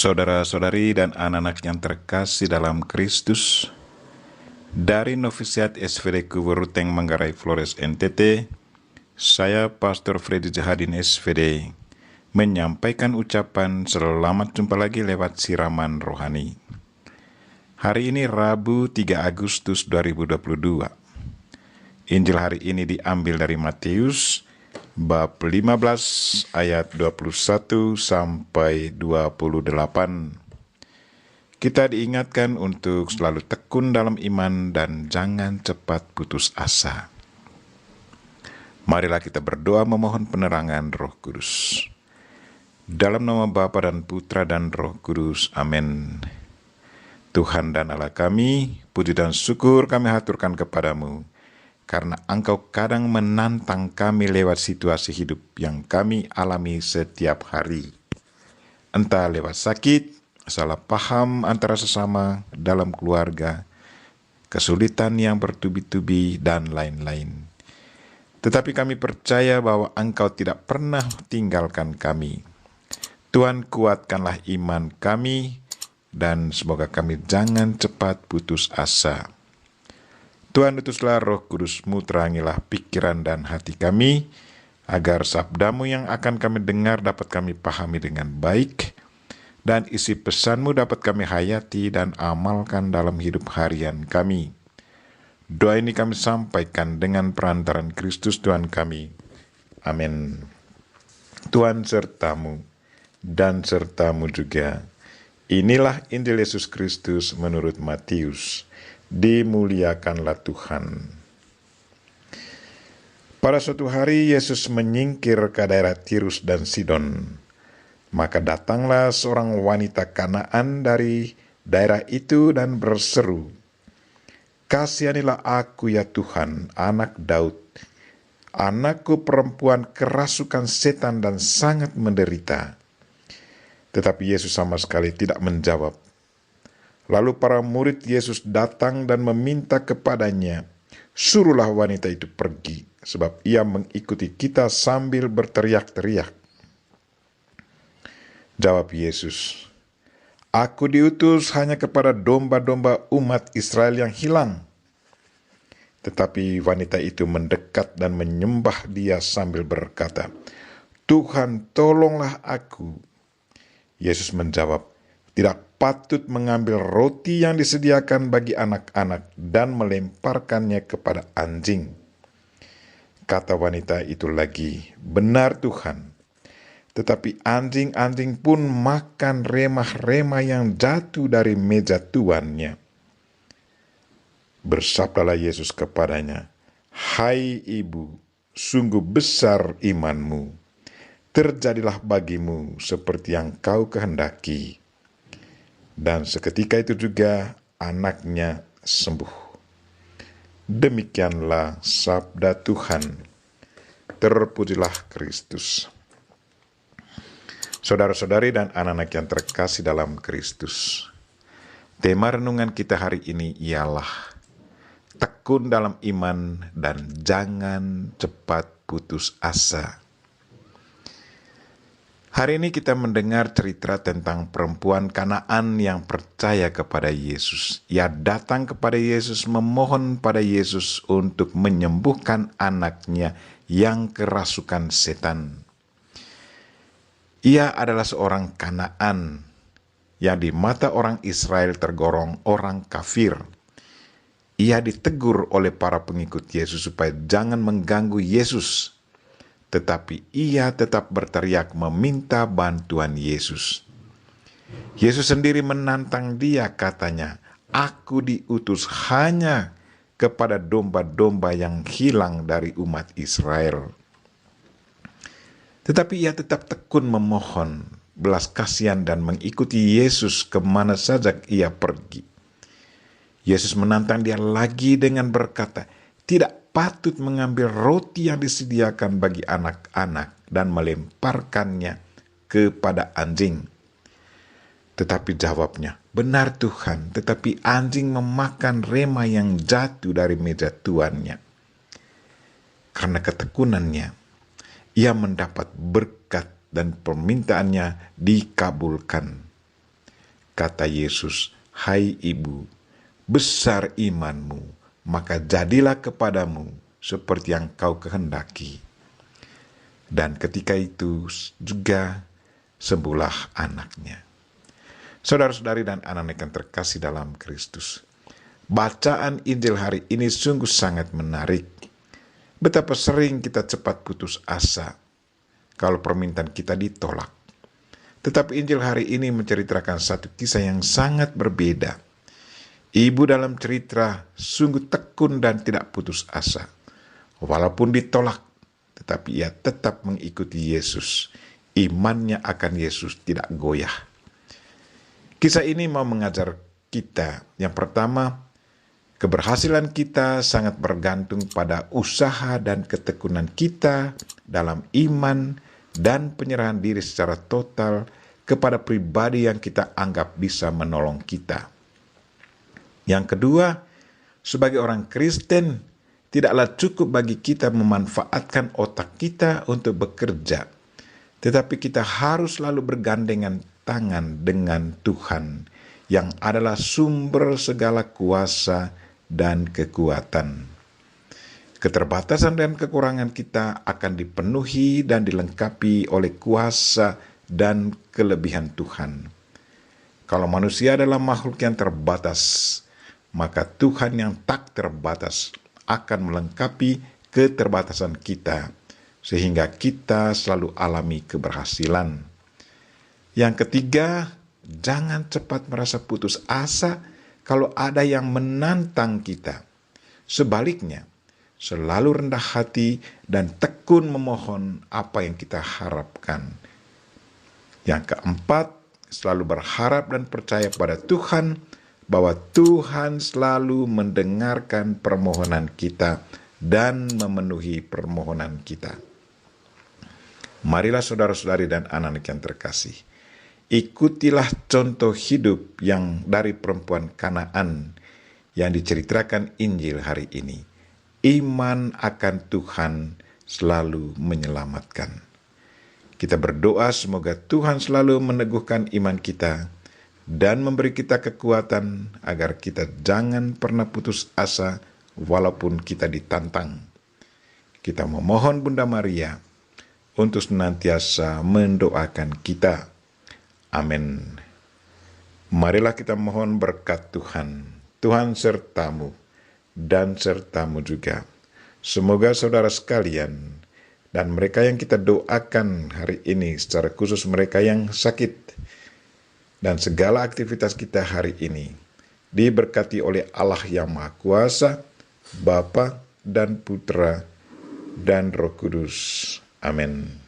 Saudara-saudari dan anak-anak yang terkasih dalam Kristus, dari Novisiat SVD Kuburuteng Manggarai Flores NTT, saya Pastor Freddy Jahadin SVD menyampaikan ucapan selamat jumpa lagi lewat siraman rohani. Hari ini Rabu 3 Agustus 2022. Injil hari ini diambil dari Matius bab 15 ayat 21 sampai 28. Kita diingatkan untuk selalu tekun dalam iman dan jangan cepat putus asa. Marilah kita berdoa memohon penerangan Roh Kudus. Dalam nama Bapa dan Putra dan Roh Kudus, amin. Tuhan dan Allah kami, puji dan syukur kami haturkan kepadamu, karena Engkau kadang menantang kami lewat situasi hidup yang kami alami setiap hari. Entah lewat sakit, salah paham antara sesama dalam keluarga, kesulitan yang bertubi-tubi, dan lain-lain. Tetapi kami percaya bahwa Engkau tidak pernah tinggalkan kami. Tuhan, kuatkanlah iman kami, dan semoga kami jangan cepat putus asa. Tuhan, utuslah Roh Kudus-Mu, terangilah pikiran dan hati kami, agar sabda-Mu yang akan kami dengar dapat kami pahami dengan baik, dan isi pesan-Mu dapat kami hayati dan amalkan dalam hidup harian kami. Doa ini kami sampaikan dengan perantaran Kristus Tuhan kami. Amin. Tuhan sertamu, dan sertamu juga. Inilah Injil Yesus Kristus menurut Matius. Dimuliakanlah Tuhan. Pada suatu hari Yesus menyingkir ke daerah Tirus dan Sidon. Maka datanglah seorang wanita Kanaan dari daerah itu dan berseru, "Kasihanilah aku ya Tuhan, anak Daud. Anakku perempuan kerasukan setan dan sangat menderita." Tetapi Yesus sama sekali tidak menjawab. Lalu para murid Yesus datang dan meminta kepadanya, "Suruhlah wanita itu pergi, sebab ia mengikuti kita sambil berteriak-teriak." Jawab Yesus, "Aku diutus hanya kepada domba-domba umat Israel yang hilang." Tetapi wanita itu mendekat dan menyembah Dia sambil berkata, "Tuhan, tolonglah aku." Yesus menjawab, "Tidak patut mengambil roti yang disediakan bagi anak-anak dan melemparkannya kepada anjing." Kata wanita itu lagi, "Benar Tuhan, tetapi anjing-anjing pun makan remah-remah yang jatuh dari meja tuannya." Bersabdalah Yesus kepadanya, "Hai ibu, sungguh besar imanmu. Terjadilah bagimu seperti yang kau kehendaki." Dan seketika itu juga anaknya sembuh. Demikianlah sabda Tuhan. Terpujilah Kristus. Saudara-saudari dan anak-anak yang terkasih dalam Kristus, tema renungan kita hari ini ialah tekun dalam iman dan jangan cepat putus asa. Hari ini kita mendengar cerita tentang perempuan Kanaan yang percaya kepada Yesus. Ia datang kepada Yesus, memohon pada Yesus untuk menyembuhkan anaknya yang kerasukan setan. Ia adalah seorang Kanaan yang di mata orang Israel tergolong orang kafir. Ia ditegur oleh para pengikut Yesus supaya jangan mengganggu Yesus. Tetapi ia tetap berteriak meminta bantuan Yesus. Yesus sendiri menantang dia, katanya, "Aku diutus hanya kepada domba-domba yang hilang dari umat Israel." Tetapi ia tetap tekun memohon belas kasihan dan mengikuti Yesus kemana saja ia pergi. Yesus menantang dia lagi dengan berkata, "Tidak patut mengambil roti yang disediakan bagi anak-anak dan melemparkannya kepada anjing." Tetapi jawabnya, "Benar Tuhan, tetapi anjing memakan rema yang jatuh dari meja tuannya." Karena ketekunannya, ia mendapat berkat dan permintaannya dikabulkan. Kata Yesus, "Hai ibu, besar imanmu, maka jadilah kepadamu seperti yang kau kehendaki." Dan ketika itu juga sembuhlah anaknya. Saudara-saudari dan anak-anak yang terkasih dalam Kristus, bacaan Injil hari ini sungguh sangat menarik. Betapa sering kita cepat putus asa kalau permintaan kita ditolak. Tetapi Injil hari ini menceritakan satu kisah yang sangat berbeda. Ibu dalam cerita sungguh tekun dan tidak putus asa. Walaupun ditolak, tetapi ia tetap mengikuti Yesus. Imannya akan Yesus tidak goyah. Kisah ini mau mengajar kita, yang pertama, keberhasilan kita sangat bergantung pada usaha dan ketekunan kita dalam iman dan penyerahan diri secara total kepada pribadi yang kita anggap bisa menolong kita. Yang kedua, sebagai orang Kristen, tidaklah cukup bagi kita memanfaatkan otak kita untuk bekerja, tetapi kita harus selalu bergandengan tangan dengan Tuhan yang adalah sumber segala kuasa dan kekuatan. Keterbatasan dan kekurangan kita akan dipenuhi dan dilengkapi oleh kuasa dan kelebihan Tuhan. Kalau manusia adalah makhluk yang terbatas, maka Tuhan yang tak terbatas akan melengkapi keterbatasan kita, sehingga kita selalu alami keberhasilan. Yang ketiga, jangan cepat merasa putus asa kalau ada yang menantang kita. Sebaliknya, selalu rendah hati dan tekun memohon apa yang kita harapkan. Yang keempat, selalu berharap dan percaya pada Tuhan bahwa Tuhan selalu mendengarkan permohonan kita dan memenuhi permohonan kita. Marilah saudara-saudari dan anak-anak yang terkasih, ikutilah contoh hidup yang dari perempuan Kanaan yang diceritakan Injil hari ini. Iman akan Tuhan selalu menyelamatkan. Kita berdoa semoga Tuhan selalu meneguhkan iman kita dan memberi kita kekuatan agar kita jangan pernah putus asa walaupun kita ditantang. Kita memohon Bunda Maria untuk senantiasa mendoakan kita. Amin. Marilah kita mohon berkat Tuhan. Tuhan sertamu dan sertamu juga. Semoga saudara sekalian dan mereka yang kita doakan hari ini, secara khusus mereka yang sakit, dan segala aktivitas kita hari ini diberkati oleh Allah yang Maha Kuasa, Bapa dan Putra dan Roh Kudus. Amin.